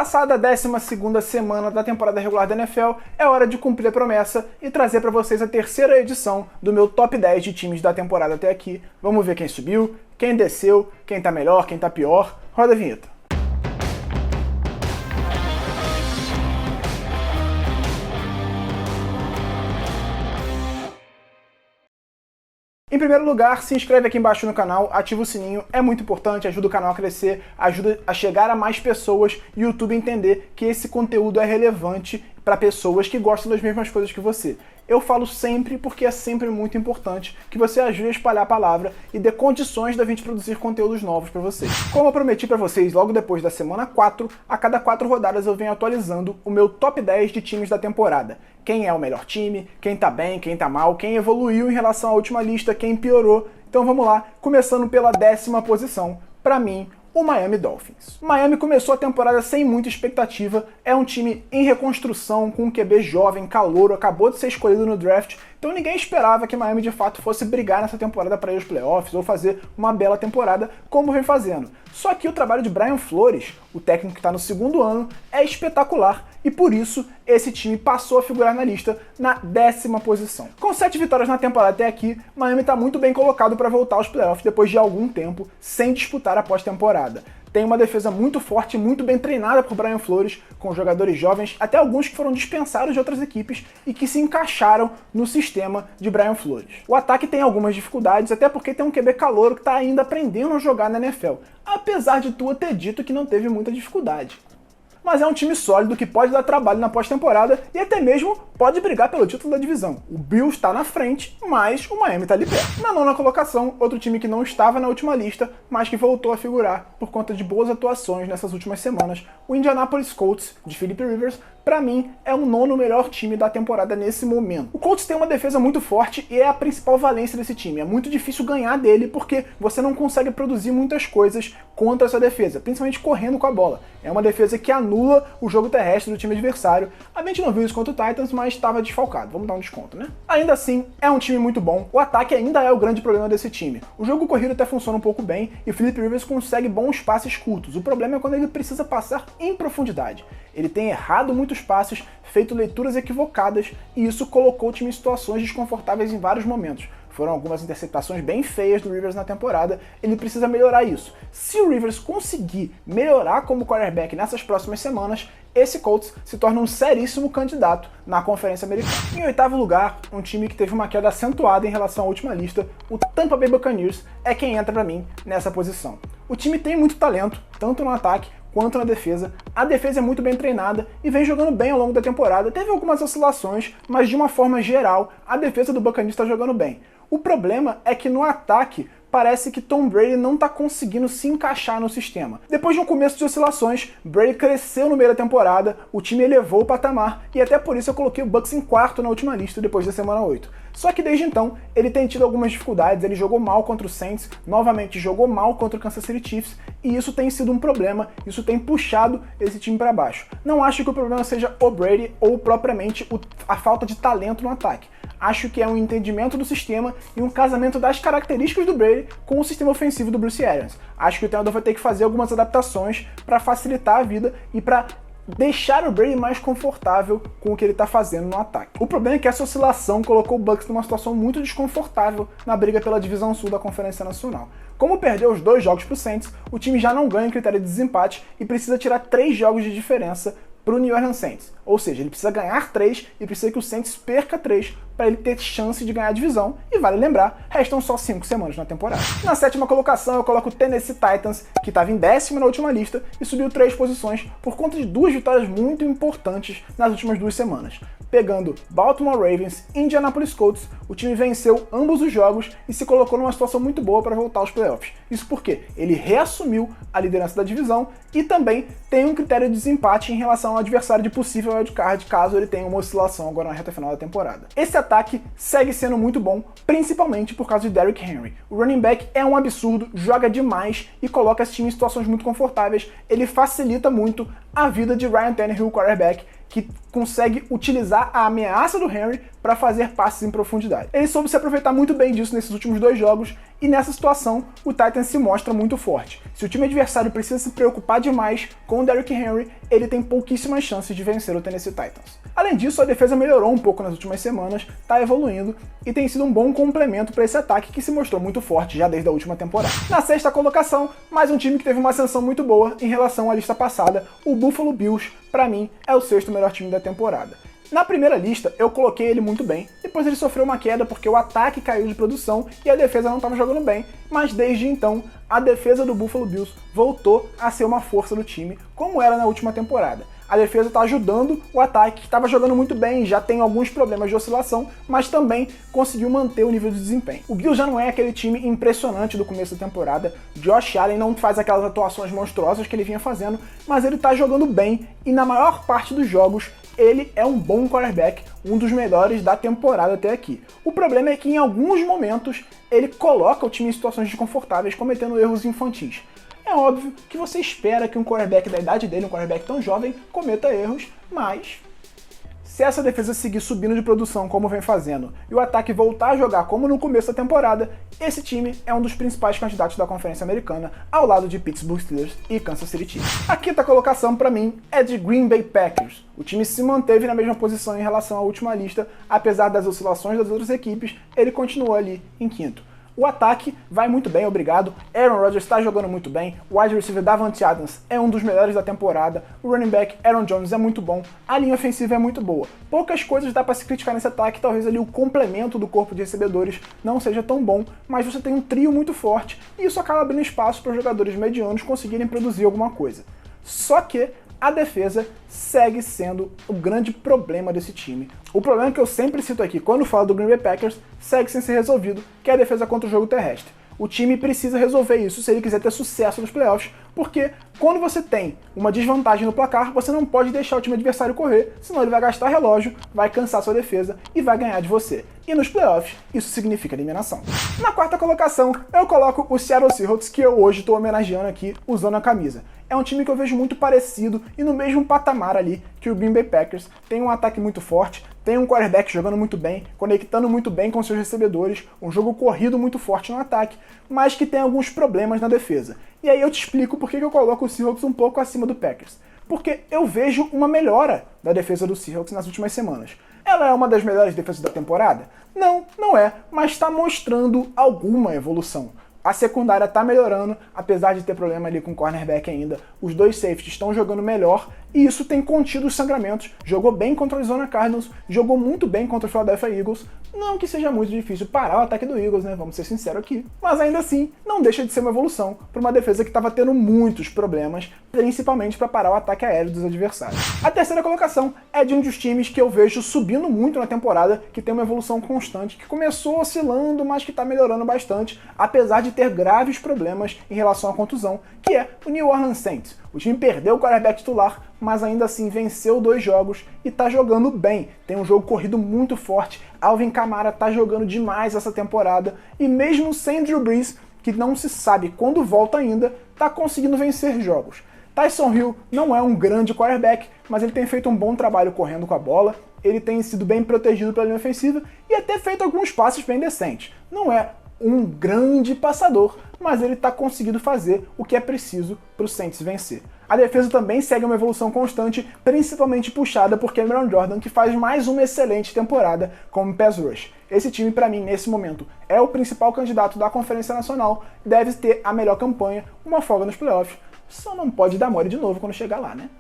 Passada a 12ª semana da temporada regular da NFL, é hora de cumprir a promessa e trazer para vocês a terceira edição do meu top 10 de times da temporada até aqui. Vamos ver quem subiu, quem desceu, quem tá melhor, quem tá pior. Roda a vinheta. Em primeiro lugar, se inscreve aqui embaixo no canal, ativa o sininho, é muito importante, ajuda o canal a crescer, ajuda a chegar a mais pessoas e o YouTube entender que esse conteúdo é relevante para pessoas que gostam das mesmas coisas que você. Eu falo sempre porque é sempre muito importante que você ajude a espalhar a palavra e dê condições da gente produzir conteúdos novos para vocês. Como eu prometi para vocês logo depois da semana 4, a cada 4 rodadas eu venho atualizando o meu top 10 de times da temporada. Quem é o melhor time, quem tá bem, quem tá mal, quem evoluiu em relação à última lista, quem piorou. Então vamos lá, começando pela 10ª posição, para mim, o Miami Dolphins. Miami começou a temporada sem muita expectativa, é um time em reconstrução, com um QB jovem, calouro, acabou de ser escolhido no draft, então ninguém esperava que Miami de fato fosse brigar nessa temporada para ir aos playoffs ou fazer uma bela temporada como vem fazendo. Só que o trabalho de Brian Flores, o técnico que está no 2º ano, é espetacular e por isso esse time passou a figurar na lista na 10ª posição. Com 7 vitórias na temporada até aqui, Miami está muito bem colocado para voltar aos playoffs depois de algum tempo sem disputar a pós-temporada. Tem uma defesa muito forte, muito bem treinada por Brian Flores, com jogadores jovens, até alguns que foram dispensados de outras equipes e que se encaixaram no sistema de Brian Flores. O ataque tem algumas dificuldades, até porque tem um QB calouro que está ainda aprendendo a jogar na NFL, apesar de Tua ter dito que não teve muita dificuldade. Mas é um time sólido que pode dar trabalho na pós-temporada e até mesmo pode brigar pelo título da divisão. O Bills está na frente, mas o Miami está ali perto. Na 9ª colocação, outro time que não estava na última lista, mas que voltou a figurar por conta de boas atuações nessas últimas semanas, o Indianapolis Colts, de Philip Rivers, para mim, é o 9º melhor time da temporada nesse momento. O Colts tem uma defesa muito forte e é a principal valência desse time. É muito difícil ganhar dele porque você não consegue produzir muitas coisas contra essa defesa, principalmente correndo com a bola. É uma defesa que anula o jogo terrestre do time adversário. A gente não viu isso contra o Titans, mas estava desfalcado. Vamos dar um desconto, né? Ainda assim, é um time muito bom. O ataque ainda é o grande problema desse time. O jogo corrido até funciona um pouco bem e o Philip Rivers consegue bons passes curtos. O problema é quando ele precisa passar em profundidade. Ele tem errado muitos passes, feito leituras equivocadas e isso colocou o time em situações desconfortáveis em vários momentos. Foram algumas interceptações bem feias do Rivers na temporada, ele precisa melhorar isso. Se o Rivers conseguir melhorar como quarterback nessas próximas semanas, esse Colts se torna um seríssimo candidato na Conferência Americana. Em 8º lugar, um time que teve uma queda acentuada em relação à última lista, o Tampa Bay Buccaneers é quem entra para mim nessa posição. O time tem muito talento, tanto no ataque quanto na defesa. A defesa é muito bem treinada e vem jogando bem ao longo da temporada. Teve algumas oscilações, mas de uma forma geral, a defesa do Buccaneers está jogando bem. O problema é que no ataque, parece que Tom Brady não está conseguindo se encaixar no sistema. Depois de um começo de oscilações, Brady cresceu no meio da temporada, o time elevou o patamar e até por isso eu coloquei o Bucs em 4º na última lista depois da semana 8. Só que desde então, ele tem tido algumas dificuldades, ele jogou mal contra o Saints, novamente jogou mal contra o Kansas City Chiefs e isso tem sido um problema, isso tem puxado esse time para baixo. Não acho que o problema seja o Brady ou propriamente a falta de talento no ataque. Acho que é um entendimento do sistema e um casamento das características do Brady com o sistema ofensivo do Bruce Arians. Acho que o treinador vai ter que fazer algumas adaptações para facilitar a vida e para deixar o Brady mais confortável com o que ele está fazendo no ataque. O problema é que essa oscilação colocou o Bucs numa situação muito desconfortável na briga pela divisão sul da Conferência Nacional. Como perdeu os 2 jogos para o Saints, o time já não ganha em critério de desempate e precisa tirar 3 jogos de diferença para o New Orleans Saints. Ou seja, ele precisa ganhar 3 e precisa que o Saints perca 3 para ele ter chance de ganhar a divisão. E vale lembrar, restam só 5 semanas na temporada. Na 7ª colocação eu coloco o Tennessee Titans, que estava em 10º na última lista e subiu 3 posições por conta de 2 vitórias muito importantes nas últimas 2 semanas. Pegando Baltimore Ravens e Indianapolis Colts, o time venceu ambos os jogos e se colocou numa situação muito boa para voltar aos playoffs. Isso porque ele reassumiu a liderança da divisão e também tem um critério de desempate em relação ao adversário de possível wildcard, caso ele tenha uma oscilação agora na reta final da temporada. Esse ataque segue sendo muito bom, principalmente por causa de Derrick Henry. O running back é um absurdo, joga demais e coloca esse time em situações muito confortáveis. Ele facilita muito a vida de Ryan Tannehill, o quarterback, que consegue utilizar a ameaça do Henry para fazer passes em profundidade. Ele soube se aproveitar muito bem disso nesses últimos 2 jogos, e nessa situação o Titans se mostra muito forte. Se o time adversário precisa se preocupar demais com o Derrick Henry, ele tem pouquíssimas chances de vencer o Tennessee Titans. Além disso, a defesa melhorou um pouco nas últimas semanas, está evoluindo e tem sido um bom complemento para esse ataque que se mostrou muito forte já desde a última temporada. Na 6ª colocação, mais um time que teve uma ascensão muito boa em relação à lista passada, o Buffalo Bills, para mim, é o 6º melhor time da temporada. Na primeira lista, eu coloquei ele muito bem, depois ele sofreu uma queda porque o ataque caiu de produção e a defesa não estava jogando bem, mas desde então, a defesa do Buffalo Bills voltou a ser uma força do time, como era na última temporada. A defesa está ajudando o ataque, que estava jogando muito bem, já tem alguns problemas de oscilação, mas também conseguiu manter o nível de desempenho. O Bills já não é aquele time impressionante do começo da temporada, Josh Allen não faz aquelas atuações monstruosas que ele vinha fazendo, mas ele está jogando bem e na maior parte dos jogos ele é um bom quarterback, um dos melhores da temporada até aqui. O problema é que em alguns momentos ele coloca o time em situações desconfortáveis, cometendo erros infantis. É óbvio que você espera que um quarterback da idade dele, um quarterback tão jovem, cometa erros, mas se essa defesa seguir subindo de produção como vem fazendo e o ataque voltar a jogar como no começo da temporada, esse time é um dos principais candidatos da Conferência Americana, ao lado de Pittsburgh Steelers e Kansas City Chiefs. A 5ª colocação para mim é de Green Bay Packers. O time se manteve na mesma posição em relação à última lista, apesar das oscilações das outras equipes, ele continuou ali em 5º. O ataque vai muito bem, obrigado. Aaron Rodgers está jogando muito bem. O wide receiver Davante Adams é um dos melhores da temporada. O running back Aaron Jones é muito bom. A linha ofensiva é muito boa. Poucas coisas dá para se criticar nesse ataque. Talvez ali o complemento do corpo de recebedores não seja tão bom, mas você tem um trio muito forte e isso acaba abrindo espaço para os jogadores medianos conseguirem produzir alguma coisa. Só que a defesa segue sendo o grande problema desse time. O problema que eu sempre cito aqui quando falo do Green Bay Packers segue sem ser resolvido, que é a defesa contra o jogo terrestre. O time precisa resolver isso se ele quiser ter sucesso nos playoffs, porque quando você tem uma desvantagem no placar, você não pode deixar o time adversário correr, senão ele vai gastar relógio, vai cansar sua defesa e vai ganhar de você. E nos playoffs, isso significa eliminação. Na 4ª colocação, eu coloco o Seattle Seahawks, que eu hoje estou homenageando aqui usando a camisa. É um time que eu vejo muito parecido e no mesmo patamar ali que o Green Bay Packers. Tem um ataque muito forte, tem um quarterback jogando muito bem, conectando muito bem com seus recebedores, um jogo corrido muito forte no ataque, mas que tem alguns problemas na defesa. E aí eu te explico por que eu coloco o Seahawks um pouco acima do Packers. Porque eu vejo uma melhora da defesa do Seahawks nas últimas semanas. Ela é uma das melhores defesas da temporada? Não, não é, mas está mostrando alguma evolução. A secundária está melhorando, apesar de ter problema ali com o cornerback ainda. Os dois safeties estão jogando melhor e isso tem contido os sangramentos. Jogou bem contra o Arizona Cardinals, jogou muito bem contra o Philadelphia Eagles. Não que seja muito difícil parar o ataque do Eagles, né? Vamos ser sinceros aqui. Mas ainda assim, não deixa de ser uma evolução para uma defesa que estava tendo muitos problemas, principalmente para parar o ataque aéreo dos adversários. A 3ª colocação é de um dos times que eu vejo subindo muito na temporada, que tem uma evolução constante, que começou oscilando, mas que está melhorando bastante, apesar de ter graves problemas em relação à contusão, que é o New Orleans Saints. O time perdeu o quarterback titular, mas ainda assim venceu 2 jogos e tá jogando bem. Tem um jogo corrido muito forte, Alvin Kamara tá jogando demais essa temporada, e mesmo sem Drew Brees, que não se sabe quando volta ainda, tá conseguindo vencer jogos. Tyson Hill não é um grande quarterback, mas ele tem feito um bom trabalho correndo com a bola, ele tem sido bem protegido pela linha ofensiva e até feito alguns passes bem decentes. Não é um grande passador, mas ele está conseguindo fazer o que é preciso para o Saints vencer. A defesa também segue uma evolução constante, principalmente puxada por Cameron Jordan, que faz mais uma excelente temporada como pass rush. Esse time, para mim, nesse momento, é o principal candidato da Conferência Nacional, deve ter a melhor campanha, uma folga nos playoffs, só não pode dar mole de novo quando chegar lá, né?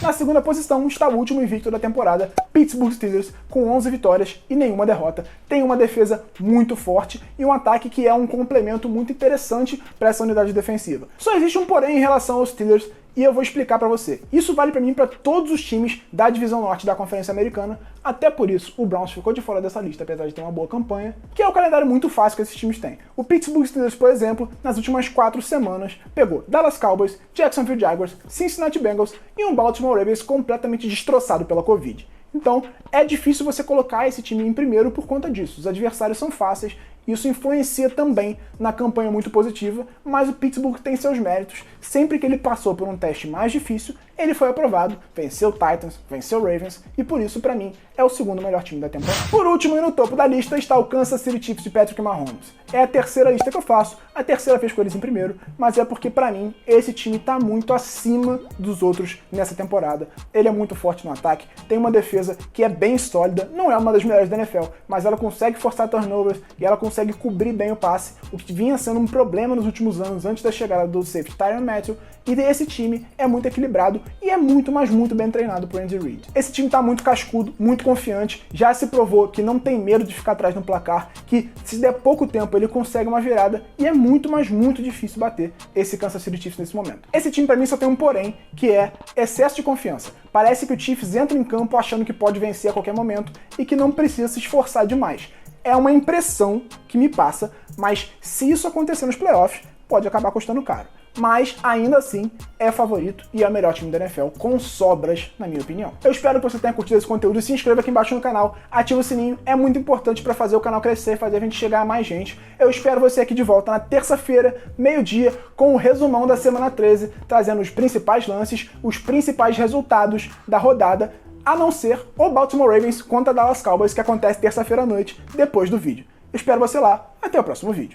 Na 2ª posição está o último invicto da temporada, Pittsburgh Steelers, com 11 vitórias e nenhuma derrota. Tem uma defesa muito forte e um ataque que é um complemento muito interessante para essa unidade defensiva. Só existe um porém em relação aos Steelers, e eu vou explicar para você. Isso vale para mim para todos os times da divisão norte da Conferência Americana, até por isso o Browns ficou de fora dessa lista, apesar de ter uma boa campanha, que é o calendário muito fácil que esses times têm. O Pittsburgh Steelers, por exemplo, nas últimas 4 semanas, pegou Dallas Cowboys, Jacksonville Jaguars, Cincinnati Bengals e um Baltimore Ravens completamente destroçado pela Covid. Então, é difícil você colocar esse time em primeiro por conta disso. Os adversários são fáceis Isso influencia também na campanha muito positiva, mas o Pittsburgh tem seus méritos. Sempre que ele passou por um teste mais difícil, ele foi aprovado, venceu o Titans, venceu o Ravens, e por isso, pra mim, é o segundo melhor time da temporada. Por último e no topo da lista está o Kansas City Chiefs de Patrick Mahomes. É a terceira lista que eu faço, a terceira vez com eles em primeiro, mas é porque, pra mim, esse time tá muito acima dos outros nessa temporada. Ele é muito forte no ataque, tem uma defesa que é bem sólida, não é uma das melhores da NFL, mas ela consegue forçar turnovers e ela consegue cobrir bem o passe, o que vinha sendo um problema nos últimos anos antes da chegada do safety Tyrann Mathieu, e esse time é muito equilibrado e é muito, mas muito bem treinado por Andy Reid. Esse time tá muito cascudo, muito confiante, já se provou que não tem medo de ficar atrás no placar, que se der pouco tempo ele consegue uma virada e é muito, mas muito difícil bater esse Kansas City Chiefs nesse momento. Esse time pra mim só tem um porém, que é excesso de confiança. Parece que o Chiefs entra em campo achando que pode vencer a qualquer momento e que não precisa se esforçar demais. É uma impressão que me passa, mas se isso acontecer nos playoffs, pode acabar custando caro. Mas, ainda assim, é favorito e é o melhor time da NFL, com sobras, na minha opinião. Eu espero que você tenha curtido esse conteúdo, se inscreva aqui embaixo no canal, ativa o sininho, é muito importante para fazer o canal crescer, fazer a gente chegar a mais gente. Eu espero você aqui de volta na terça-feira, meio-dia, com o resumão da semana 13, trazendo os principais lances, os principais resultados da rodada, a não ser o Baltimore Ravens contra Dallas Cowboys, que acontece terça-feira à noite, depois do vídeo. Eu espero você lá, até o próximo vídeo.